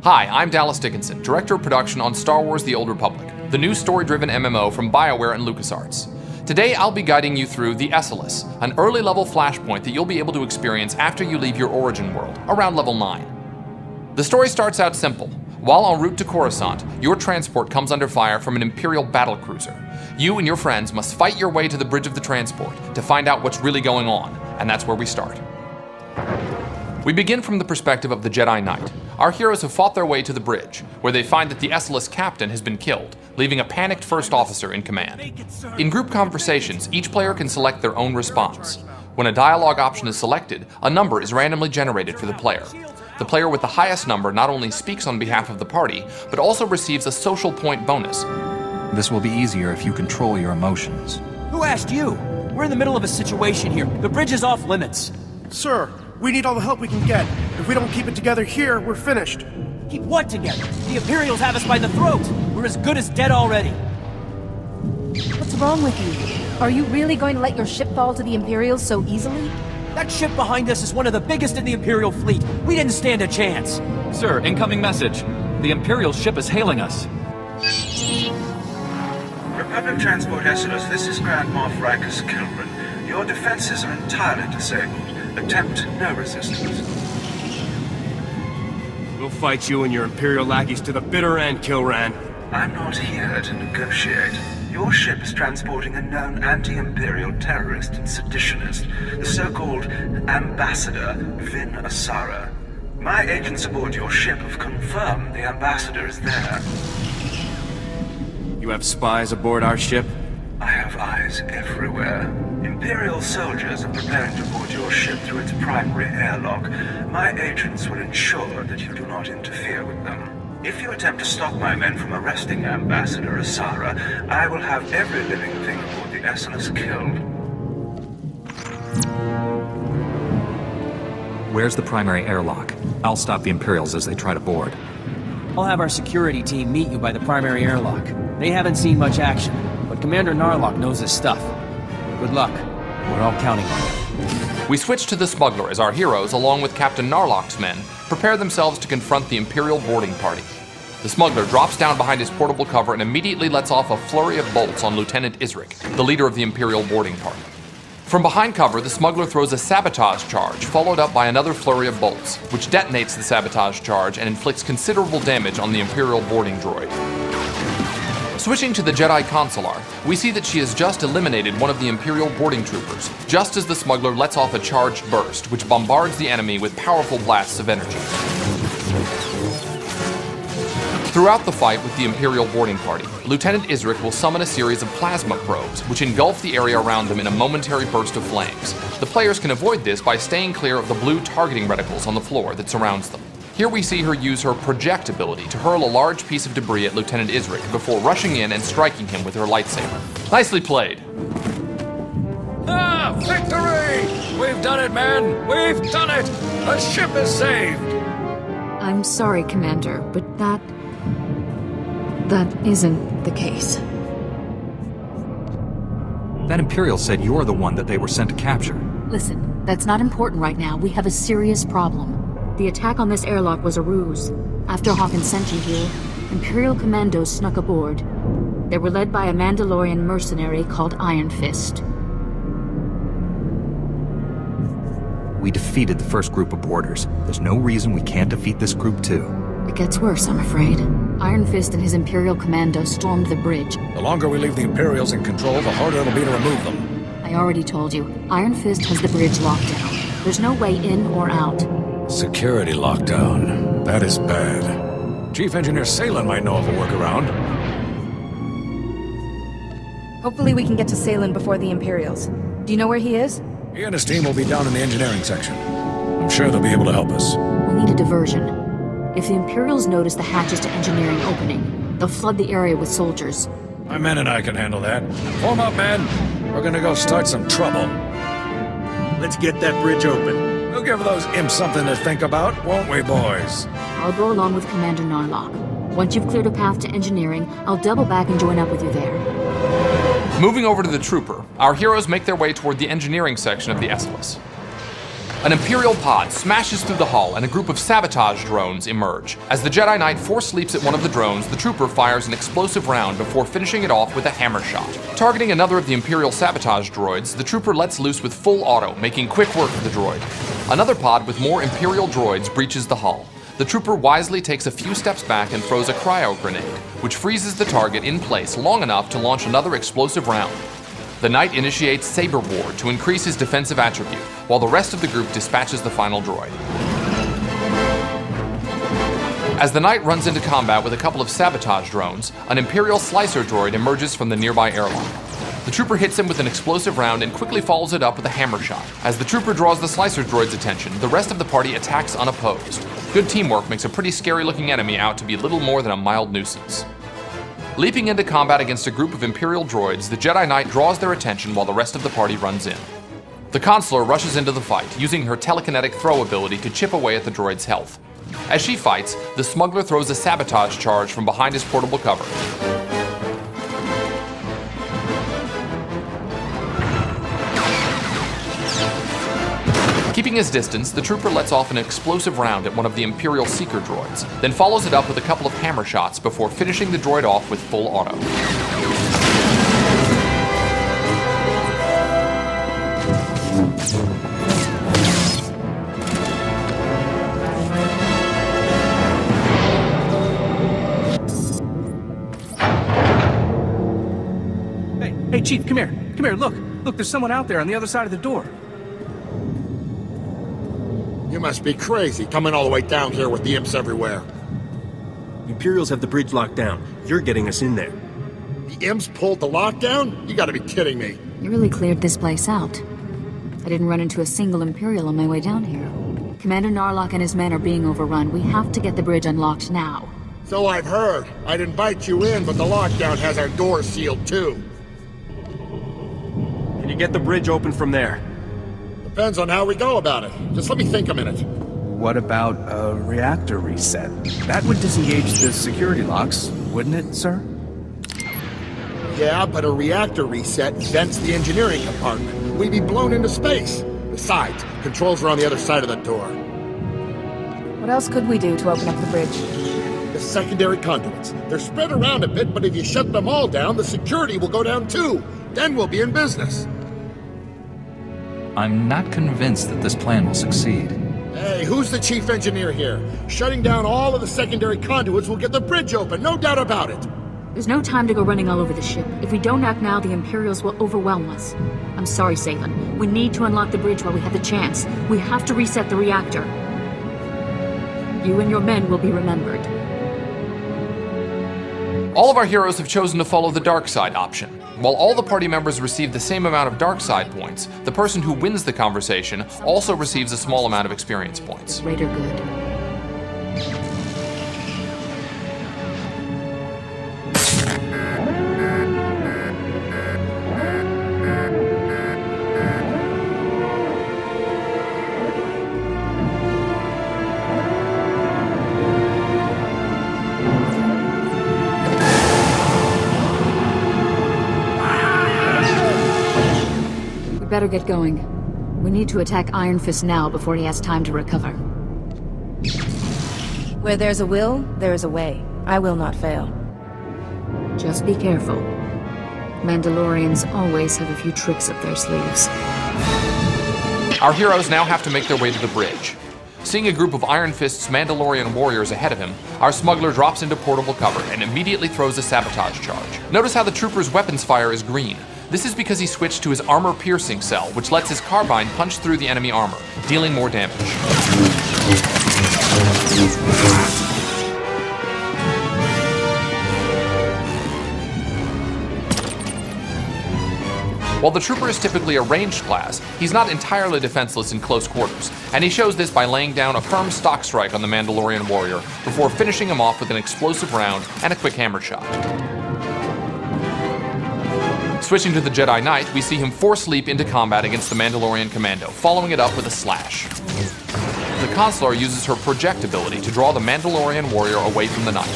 Hi, I'm Dallas Dickinson, Director of Production on Star Wars The Old Republic, the new story-driven MMO from BioWare and LucasArts. Today I'll be guiding you through the Esseles, an early-level flashpoint that you'll be able to experience after you leave your origin world, around level 9. The story starts out simple. While en route to Coruscant, your transport comes under fire from an Imperial battlecruiser. You and your friends must fight your way to the bridge of the transport to find out what's really going on, and that's where we start. We begin from the perspective of the Jedi Knight. Our heroes have fought their way to the bridge, where they find that the Esseles captain has been killed, leaving a panicked first officer in command. In group conversations, each player can select their own response. When a dialogue option is selected, a number is randomly generated for the player. The player with the highest number not only speaks on behalf of the party, but also receives a social point bonus. This will be easier if you control your emotions. Who asked you? We're in the middle of a situation here. The bridge is off limits. Sir, we need all the help we can get. If we don't keep it together here, we're finished. Keep what together? The Imperials have us by the throat. We're as good as dead already. What's wrong with you? Are you really going to let your ship fall to the Imperials so easily? That ship behind us is one of the biggest in the Imperial fleet. We didn't stand a chance. Sir, incoming message. The Imperial ship is hailing us. Republic Transport Esseles, this is Grand Moff Rikus Kilran. Your defenses are entirely disabled. Attempt no resistance. We'll fight you and your Imperial lackeys to the bitter end, Kilran. I'm not here to negotiate. Your ship is transporting a known anti-Imperial terrorist and seditionist, the so-called Ambassador Vin Asara. My agents aboard your ship have confirmed the Ambassador is there. You have spies aboard our ship? I have eyes everywhere. Imperial soldiers are preparing to board your ship through its primary airlock. My agents will ensure that you do not interfere with them. If you attempt to stop my men from arresting Ambassador Asara, I will have every living thing aboard the Esseles killed. Where's the primary airlock? I'll stop the Imperials as they try to board. I'll have our security team meet you by the primary airlock. They haven't seen much action, but Commander Narlock knows his stuff. Good luck. We're all counting on you. We switch to the smuggler as our heroes, along with Captain Narlock's men, prepare themselves to confront the Imperial boarding party. The smuggler drops down behind his portable cover and immediately lets off a flurry of bolts on Lieutenant Isric, the leader of the Imperial boarding party. From behind cover, the smuggler throws a sabotage charge, followed up by another flurry of bolts, which detonates the sabotage charge and inflicts considerable damage on the Imperial boarding droid. Switching to the Jedi Consular, we see that she has just eliminated one of the Imperial boarding troopers, just as the smuggler lets off a charged burst, which bombards the enemy with powerful blasts of energy. Throughout the fight with the Imperial boarding party, Lieutenant Isric will summon a series of plasma probes, which engulf the area around them in a momentary burst of flames. The players can avoid this by staying clear of the blue targeting reticles on the floor that surrounds them. Here we see her use her project ability to hurl a large piece of debris at Lieutenant Isric before rushing in and striking him with her lightsaber. Nicely played. Ah, victory! We've done it, man! We've done it! The ship is saved! I'm sorry, Commander, but that isn't the case. That Imperial said you're the one that they were sent to capture. Listen, that's not important right now. We have a serious problem. The attack on this airlock was a ruse. After Hawkins sent you here, Imperial commandos snuck aboard. They were led by a Mandalorian mercenary called Iron Fist. We defeated the first group of boarders. There's no reason we can't defeat this group too. It gets worse, I'm afraid. Iron Fist and his Imperial commandos stormed the bridge. The longer we leave the Imperials in control, the harder it'll be to remove them. I already told you, Iron Fist has the bridge locked down. There's no way in or out. Security lockdown. That is bad. Chief Engineer Salen might know of a workaround. Hopefully we can get to Salen before the Imperials. Do you know where he is? He and his team will be down in the engineering section. I'm sure they'll be able to help us. We'll need a diversion. If the Imperials notice the hatches to engineering opening, they'll flood the area with soldiers. My men and I can handle that. Form up, men. We're gonna go start some trouble. Let's get that bridge open. We'll give those imps something to think about, won't we, boys? I'll go along with Commander Narlock. Once you've cleared a path to engineering, I'll double back and join up with you there. Moving over to the trooper, our heroes make their way toward the engineering section of the Esseles. An Imperial pod smashes through the hull and a group of sabotage drones emerge. As the Jedi Knight force leaps at one of the drones, the trooper fires an explosive round before finishing it off with a hammer shot. Targeting another of the Imperial sabotage droids, the trooper lets loose with full auto, making quick work of the droid. Another pod with more Imperial droids breaches the hull. The trooper wisely takes a few steps back and throws a cryo grenade, which freezes the target in place long enough to launch another explosive round. The Knight initiates Saber Ward to increase his defensive attribute, while the rest of the group dispatches the final droid. As the Knight runs into combat with a couple of sabotage drones, an Imperial slicer droid emerges from the nearby airlock. The trooper hits him with an explosive round and quickly follows it up with a hammer shot. As the trooper draws the slicer droid's attention, the rest of the party attacks unopposed. Good teamwork makes a pretty scary-looking enemy out to be little more than a mild nuisance. Leaping into combat against a group of Imperial droids, the Jedi Knight draws their attention while the rest of the party runs in. The Consular rushes into the fight, using her telekinetic throw ability to chip away at the droid's health. As she fights, the smuggler throws a sabotage charge from behind his portable cover. Keeping his distance, the trooper lets off an explosive round at one of the Imperial Seeker droids, then follows it up with a couple of hammer shots before finishing the droid off with full auto. Hey, Chief, come here. Come here, look. Look, there's someone out there on the other side of the door. You must be crazy, coming all the way down here with the imps everywhere. Imperials have the bridge locked down. You're getting us in there. The imps pulled the lockdown? You gotta be kidding me. You really cleared this place out. I didn't run into a single Imperial on my way down here. Commander Narlock and his men are being overrun. We have to get the bridge unlocked now. So I've heard. I'd invite you in, but the lockdown has our doors sealed too. Can you get the bridge open from there? Depends on how we go about it. Just let me think a minute. What about a reactor reset? That would disengage the security locks, wouldn't it, sir? Yeah, but a reactor reset vents the engineering compartment. We'd be blown into space. Besides, controls are on the other side of the door. What else could we do to open up the bridge? The secondary conduits. They're spread around a bit, but if you shut them all down, the security will go down too. Then we'll be in business. I'm not convinced that this plan will succeed. Hey, who's the chief engineer here? Shutting down all of the secondary conduits will get the bridge open, no doubt about it. There's no time to go running all over the ship. If we don't act now, the Imperials will overwhelm us. I'm sorry, Salen. We need to unlock the bridge while we have the chance. We have to reset the reactor. You and your men will be remembered. All of our heroes have chosen to follow the dark side option. While all the party members receive the same amount of dark side points, the person who wins the conversation also receives a small amount of experience points. Greater good. Better get going. We need to attack Iron Fist now before he has time to recover. Where there's a will, there is a way. I will not fail. Just be careful. Mandalorians always have a few tricks up their sleeves. Our heroes now have to make their way to the bridge. Seeing a group of Iron Fist's Mandalorian warriors ahead of him, our smuggler drops into portable cover and immediately throws a sabotage charge. Notice how the trooper's weapons fire is green. This is because he switched to his armor-piercing cell, which lets his carbine punch through the enemy armor, dealing more damage. While the trooper is typically a ranged class, he's not entirely defenseless in close quarters, and he shows this by laying down a firm stock strike on the Mandalorian warrior before finishing him off with an explosive round and a quick hammer shot. Switching to the Jedi Knight, we see him force leap into combat against the Mandalorian commando, following it up with a slash. The Consular uses her project ability to draw the Mandalorian warrior away from the Knight.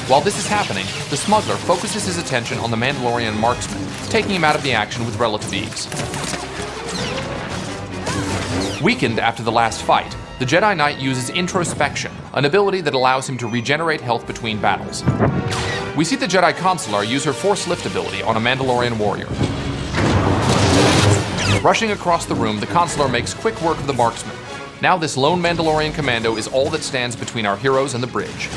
While this is happening, the smuggler focuses his attention on the Mandalorian marksman, taking him out of the action with relative ease. Weakened after the last fight, the Jedi Knight uses introspection, an ability that allows him to regenerate health between battles. We see the Jedi Consular use her Force Lift ability on a Mandalorian warrior. Rushing across the room, the Consular makes quick work of the marksman. Now this lone Mandalorian commando is all that stands between our heroes and the bridge.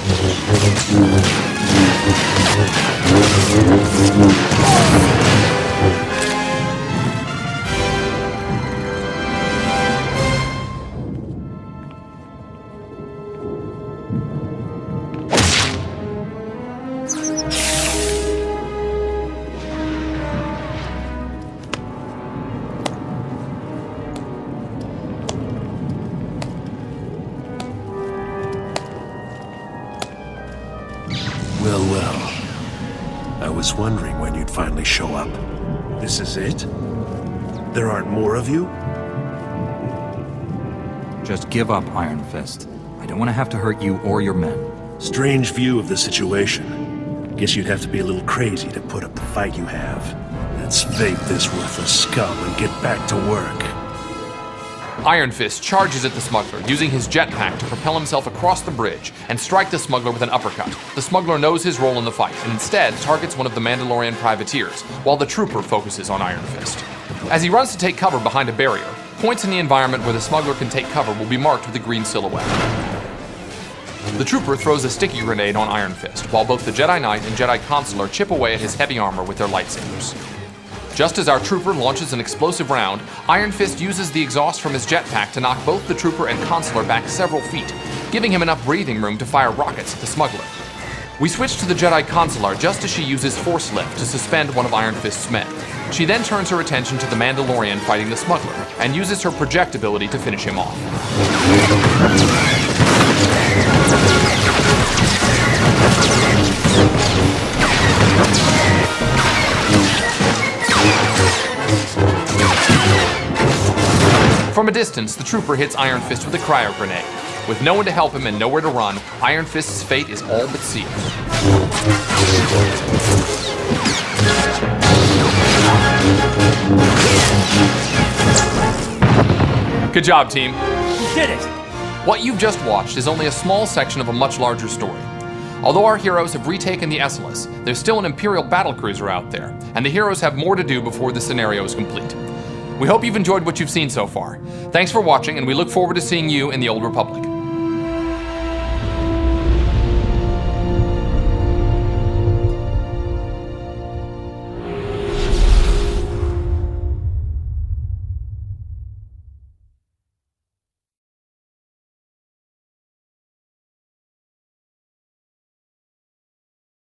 I was wondering when you'd finally show up. This is it? There aren't more of you? Just give up, Iron Fist. I don't want to have to hurt you or your men. Strange view of the situation. Guess you'd have to be a little crazy to put up the fight you have. Let's vape this worthless scum and get back to work. Iron Fist charges at the smuggler, using his jetpack to propel himself across the bridge and strike the smuggler with an uppercut. The smuggler knows his role in the fight and instead targets one of the Mandalorian privateers, while the trooper focuses on Iron Fist. As he runs to take cover behind a barrier, points in the environment where the smuggler can take cover will be marked with a green silhouette. The trooper throws a sticky grenade on Iron Fist, while both the Jedi Knight and Jedi Consular chip away at his heavy armor with their lightsabers. Just as our trooper launches an explosive round, Iron Fist uses the exhaust from his jetpack to knock both the trooper and Consular back several feet, giving him enough breathing room to fire rockets at the smuggler. We switch to the Jedi Consular just as she uses Force Lift to suspend one of Iron Fist's men. She then turns her attention to the Mandalorian fighting the smuggler, and uses her project ability to finish him off. From a distance, the trooper hits Iron Fist with a cryo grenade. With no one to help him and nowhere to run, Iron Fist's fate is all but sealed. Good job, team. We did it! What you've just watched is only a small section of a much larger story. Although our heroes have retaken the Esseles, there's still an Imperial battlecruiser out there, and the heroes have more to do before the scenario is complete. We hope you've enjoyed what you've seen so far. Thanks for watching, and we look forward to seeing you in the Old Republic.